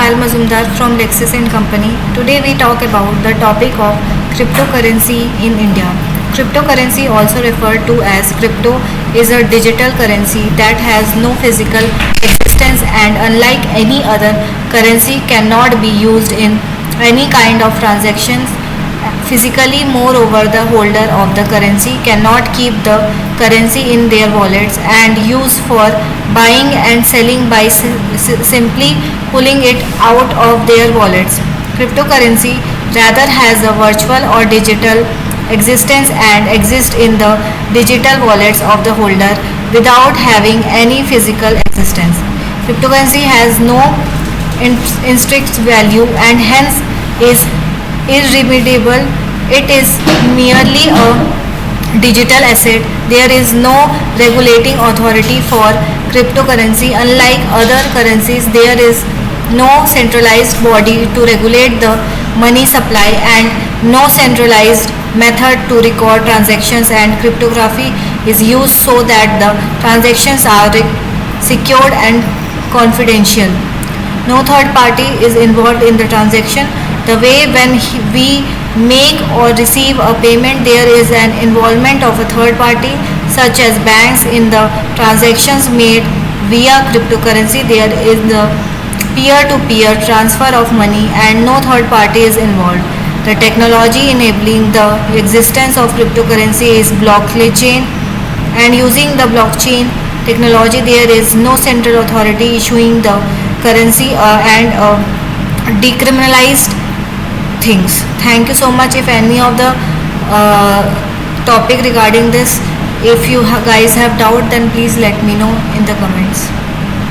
Payal Mazumdar from Lexis and Company. Today we talk about the topic of cryptocurrency in India. Cryptocurrency, also referred to as crypto, is a digital currency that has no physical existence and unlike any other currency cannot be used in any kind of transactions physically. Moreover, the holder of the currency cannot keep the currency in their wallets and use for buying and selling by simply pulling it out of their wallets. Cryptocurrency rather has a virtual or digital existence and exists in the digital wallets of the holder without having any physical existence. Cryptocurrency has no intrinsic value and hence is irremediable. It is merely a digital asset. There is no regulating authority for cryptocurrency. Unlike other currencies, there is no centralized body to regulate the money supply and no centralized method to record transactions, and cryptography is used so that the transactions are secured and confidential. No third party is involved in the transaction. The way when we make or receive a payment, there is an involvement of a third party such as banks in the transactions made via cryptocurrency. There is the peer-to-peer transfer of money and no third party is involved. The technology enabling the existence of cryptocurrency is blockchain, and using the blockchain technology there is no central authority issuing the currency and decriminalized things. Thank you so much. If any of the topic regarding this, if you guys have doubt, then please let me know in the comments.